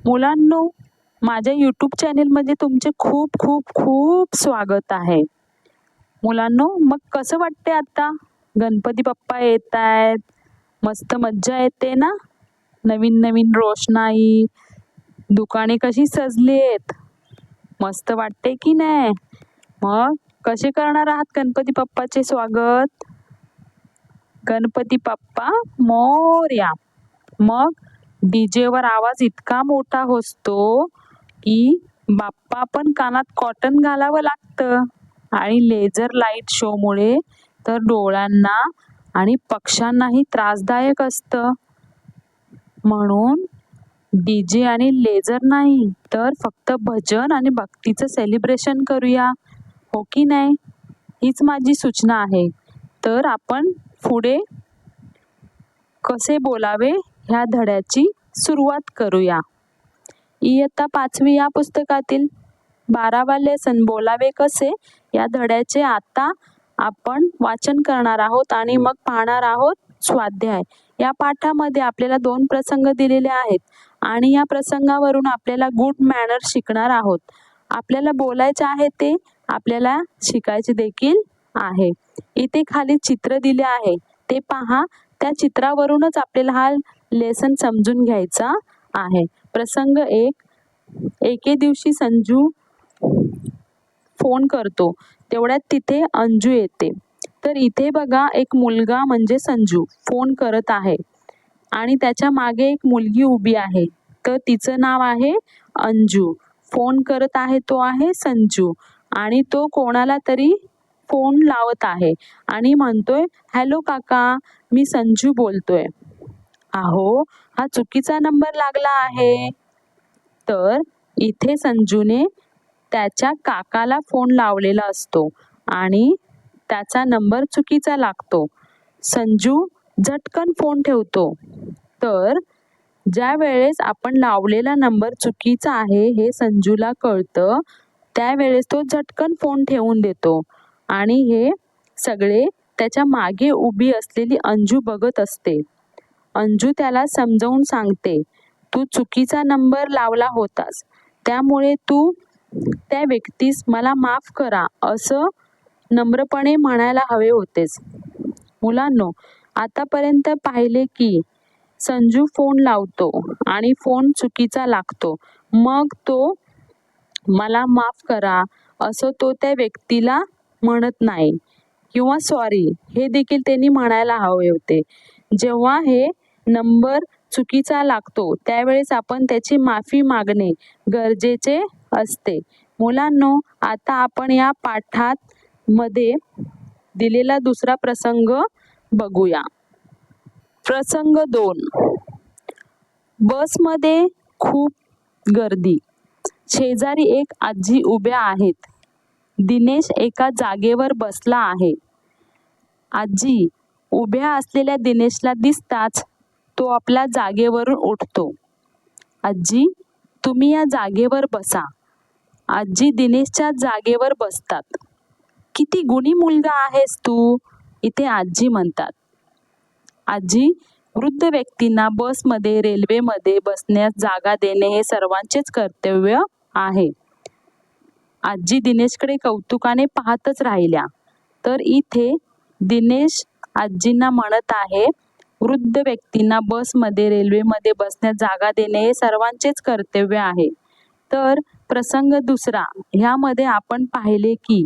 मुलांनो, माझ्या यूट्यूब चॅनेलमध्ये तुमचे खूप खूप खूप स्वागत आहे. मुलांनो, मग कसं वाटते आता? गणपती बाप्पा येत आहेत. मस्त मज्जा येते ना? नवीन नवीन रोषणाई, दुकाने कशी सजलीत. मस्त वाटते की नाही? मग कसे करणार आहात गणपती बाप्पाचे स्वागत? गणपती बाप्पा मोरया. मग डीजेवर आवाज इतका मोठा होतो की बाप्पा पण कानात कॉटन घालावं लागतं. आणि लेझर लाईट शोमुळे तर डोळ्यांना आणि पक्ष्यांनाही त्रासदायक असतं. म्हणून डीजे आणि लेझर नाही, तर फक्त भजन आणि भक्तीचं सेलिब्रेशन करूया, हो की नाही? हीच माझी सूचना आहे. तर आपण पुढे कसे बोलावे ह्या धड्याची सुरुवात करूया. इयत्ता 5वी या पुस्तकातील 12वा लेसन बोलावे कसे या धड्याचे आता आपण वाचन करणार आहोत आणि मग पाहणार आहोत स्वाध्याय. या पाठामध्ये आपल्याला 2 प्रसंग दिलेले आहेत आणि या प्रसंगावरून आपल्याला गुड मॅनर्स शिकणार आहोत. आपल्याला बोलायचे आहे ते आपल्याला शिकायचे देखील आहे. इथे खाली चित्र दिले आहे, ते पहा. त्या चित्रावरूनच आपल्याला हा लेसन समजून घ्यायचा आहे. प्रसंग 1. एके दिवशी संजू फोन करतो, तेवढ्यात तिथे अंजू येते. तर इथे बघा, एक मुलगा म्हणजे संजू फोन करत आहे आणि त्याच्या मागे एक मुलगी उभी आहे. तर तिचं नाव आहे अंजू. फोन करत आहे तो आहे संजू आणि तो कोणाला तरी फोन लावत आहे आणि म्हणतोय, हॅलो काका, मी संजू बोलतोय. अहो, हा चुकीचा नंबर लागला आहे. तर इथे संजूने त्याच्या काकाला फोन लावलेला असतो आणि त्याचा नंबर चुकीचा लागतो. संजू झटकन फोन ठेवतो. तर ज्या वेळेस आपण लावलेला नंबर चुकीचा आहे हे संजूला कळतं, त्यावेळेस तो झटकन फोन ठेवून देतो आणि हे सगळे त्याच्या मागे उभी असलेली अंजू बघत असते. अंजू त्याला समजावून सांगते, तू चुकीचा नंबर लावला होतास, त्यामुळे तू त्या व्यक्तीस मला माफ करा असं नम्रपणे म्हणायला हवे होतेस. मुलांनो, आतापर्यंत पाहिले की संजू फोन लावतो आणि फोन चुकीचा लागतो. मग तो मला माफ करा असं तो त्या व्यक्तीला म्हणत नाही किंवा सॉरी हे देखील त्यांनी म्हणायला हवे होते. जेव्हा हे नंबर चुकीचा लागतो त्यावेळेस आपण त्याची माफी मागणे गरजेचे असते. मुलांनो, आता आपण या पाठात मध्ये दिलेला दुसरा प्रसंग बघूया. प्रसंग 2. बसमध्ये खूप गर्दी. शेजारी एक आजी उभ्या आहेत. दिनेश एका जागेवर बसला आहे. आजी उभ्या असलेल्या दिनेशला दिसताच तो आपल्या जागेवरून उठतो. आजी, तुम्ही या जागेवर बसा. आजी दिनेशच्या जागेवर बसतात. किती गुणी मुलगा आहेस तू, इथे आजी म्हणतात. आजी, वृद्ध व्यक्तींना बसमध्ये, रेल्वेमध्ये बसण्यास जागा देणे हे सर्वांचेच कर्तव्य आहे. आजी दिनेशकडे कौतुकाने पाहतच राहिल्या. तर इथे दिनेश आजींना म्हणत आहे, वृद्ध व्यक्तींना बसमध्ये, रेल्वेमध्ये बसण्यास जागा देणे हे सर्वांचेच कर्तव्य आहे. तर प्रसंग 2. ह्यामध्ये आपण पाहिले की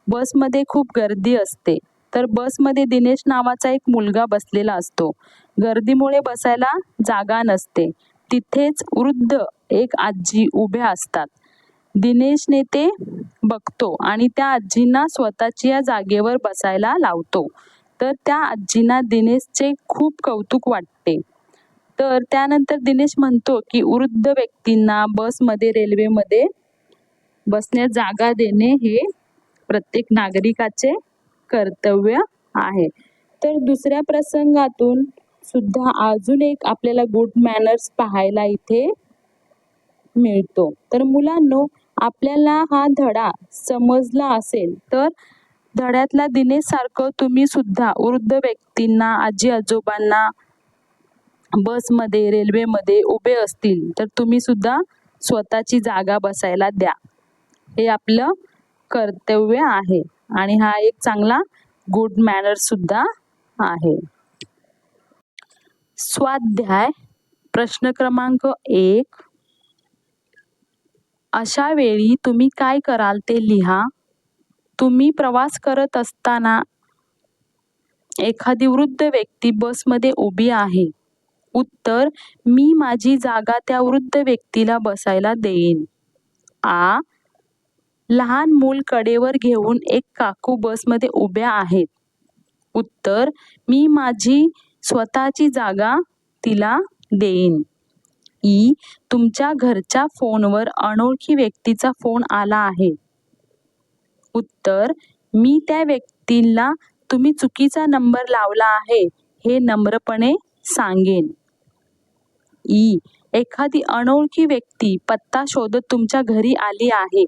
बसमध्ये खूप गर्दी असते. तर बसमध्ये दिनेश नावाचा एक मुलगा बसलेला असतो. गर्दीमुळे बसायला जागा नसते. तिथेच वृद्ध एक आजी उभ्या असतात. दिनेशने ते बघतो आणि त्या आजींना स्वतःची या जागेवर बसायला लावतो. तर त्या आजींना दिनेशचे खूप कौतुक वाटते. तर त्यानंतर दिनेश म्हणतो की वृद्ध व्यक्तींना बसमध्ये, रेल्वेमध्ये बसण्यास जागा देणे हे प्रत्येक नागरिकाचे कर्तव्य आहे. तर दुसऱ्या प्रसंगातून सुद्धा अजून एक आपल्याला गुड मॅनर्स पाहायला इथे मिळतो. तर मुलांनो, आपल्याला हा धडा समजला असेल तर धड्यातला दिनेश सारखं तुम्ही सुद्धा वृद्ध व्यक्तींना, आजी आजोबांना बसमध्ये, रेल्वेमध्ये उभे असतील तर तुम्ही सुद्धा स्वतःची जागा बसायला द्या. हे आपलं कर्तव्य आहे आणि हा एक चांगला गुड मॅनर सुद्धा आहे. स्वाध्याय प्रश्न क्रमांक 1. अशा वेळी तुम्ही काय कराल ते लिहा. तुम्ही प्रवास करत असताना एखादी वृद्ध व्यक्ती बसमध्ये उभी आहे. उत्तर: मी माझी जागा त्या वृद्ध व्यक्तीला बसायला देईन. आ. लहान मूल कडेवर घेऊन एक काकू बसमध्ये उभ्या आहेत. उत्तर: मी माझी स्वतःची जागा तिला देईन. ई. तुमच्या घरच्या फोनवर अनोळखी व्यक्तीचा फोन आला आहे. उत्तर: मी त्या व्यक्तीला तुम्ही चुकीचा नंबर लावला आहे हे नम्रपणे सांगेन. ई. एखादी अनोळखी व्यक्ती पत्ता शोधत तुमच्या घरी आली आहे.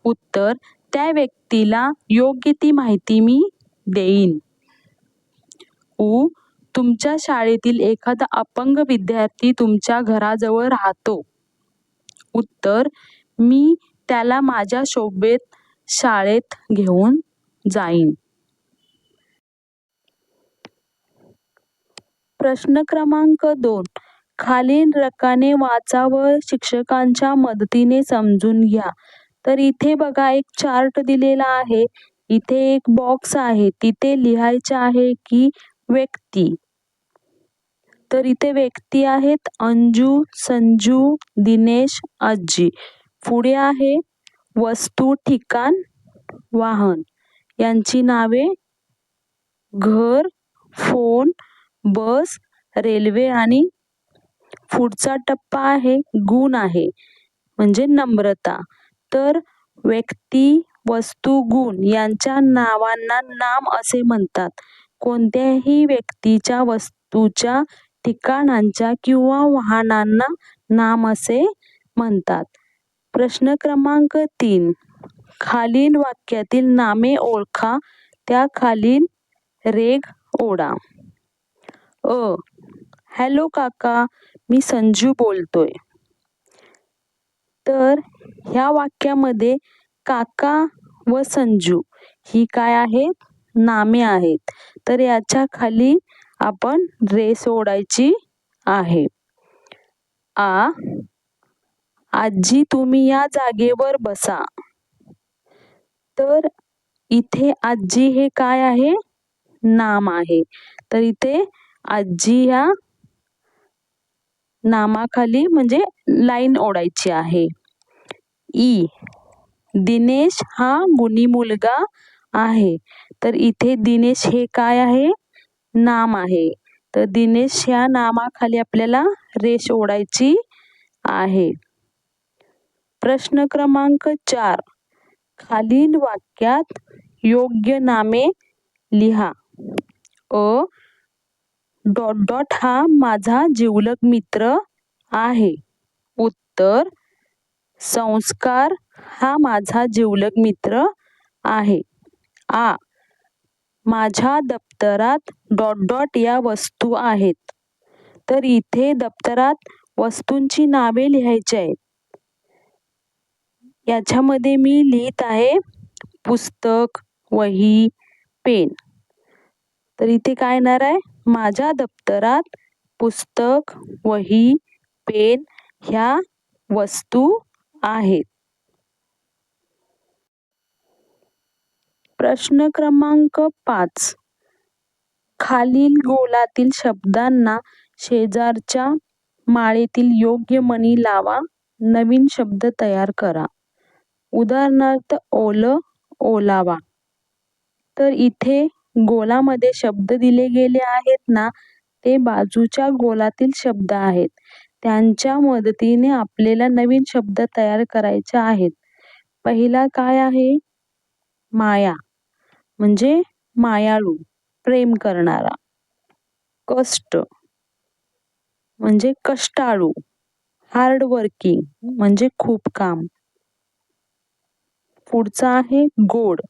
उत्तर: त्या व्यक्तीला योग्य ती माहिती मी देईन. उ. तुमच्या शाळेतील एखादा अपंग विद्यार्थी तुमच्या घराजवळ राहतो. उत्तर: मी त्याला माझ्या सोबत शाळेत घेऊन जाईन. प्रश्न क्रमांक 2. खालील रकाने वाचा व शिक्षकांच्या मदतीने समजून घ्या. तर इथे बघा एक चार्ट दिलेला आहे. इथे एक बॉक्स आहे. तिथे लिहायचे आहे की व्यक्ती. तर इथे व्यक्ती आहेत अंजू, संजू, दिनेश, आजी. पुढे आहे वस्तू, ठिकाण, वाहन यांची नावे घर, फोन, बस, रेल्वे आणि पुढचा टप्पा आहे गुण आहे म्हणजे नम्रता. तर व्यक्ती, वस्तू, गुण यांच्या नावांना नाम असे म्हणतात. कोणत्याही व्यक्तीच्या, वस्तूच्या, ठिकाणांच्या किंवा वाहनांना नाम असे म्हणतात. प्रश्न क्रमांक 3. खालील वाक्यातील नामे ओळखा. त्या खालील रेघ ओढा. अ. हॅलो काका, मी संजू बोलतोय. तर ह्या वाक्यामध्ये काका व संजू ही काय आहेत? नामे आहेत. तर याच्या खाली आपण रेस ओढायची आहे. आ. आजी तुम्ही या जागेवर बसा. तर इथे आजी हे काय आहे? नाम आहे. तर इथे आजी ह्या नामाखाली म्हणजे लाईन ओढायची आहे. ई. दिनेश हा गुणी मुलगा आहे. तर इथे दिनेश हे काय आहे? नाम आहे. तर दिनेश ह्या नामाखाली आपल्याला रेष ओढायची आहे. प्रश्न क्रमांक 4. खालील वाक्यात योग्य नामे लिहा. अ. डॉट डॉट हा माझा जिवलग मित्र आहे. उत्तर: संस्कार हा माझा जिवलग मित्र आहे. आ. माझ्या दप्तरात डॉट डॉट या वस्तू आहेत. तर इथे दप्तरात वस्तूंची नावे लिहायची आहेत. याच्यामध्ये मी लिहित आहे पुस्तक, वही, पेन. तर इथे काय येणार आहे? माझ्या दप्तरात पुस्तक, वही, पेन ह्या वस्तू आहेत. प्रश्न क्रमांक 5. खालील गोलातील शब्दांना शेजारच्या माळेतील योग्य मणी लावा. नवीन शब्द तयार करा. उदाहरणार्थ ओलं, ओलावा. तर इथे गोलामध्ये शब्द दिले गेले आहेत ना, ते बाजूच्या गोलातील शब्द आहेत. त्यांच्या मदतीने आपल्याला नवीन शब्द तयार करायचे आहेत. पहिला काय आहे? माया म्हणजे मायाळू, प्रेम करणारा. कष्ट म्हणजे कष्टाळू, हार्ड वर्किंग म्हणजे खूप काम. पुढचा आहे गोड.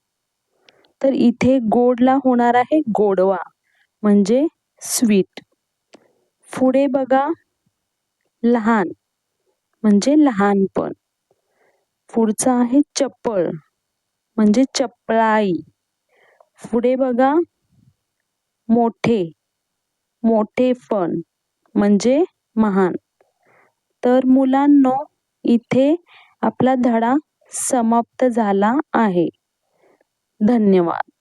तर इथे गोडला होणार आहे गोडवा म्हणजे स्वीट. पुढे बघा, लहान म्हणजे लहानपण. पुढचं आहे चपळ म्हणजे चपळाई. पुढे बघा, मोठे, मोठेपण म्हणजे महान. तर मुलांनो, इथे आपला धडा समाप्त झाला आहे. धन्यवाद.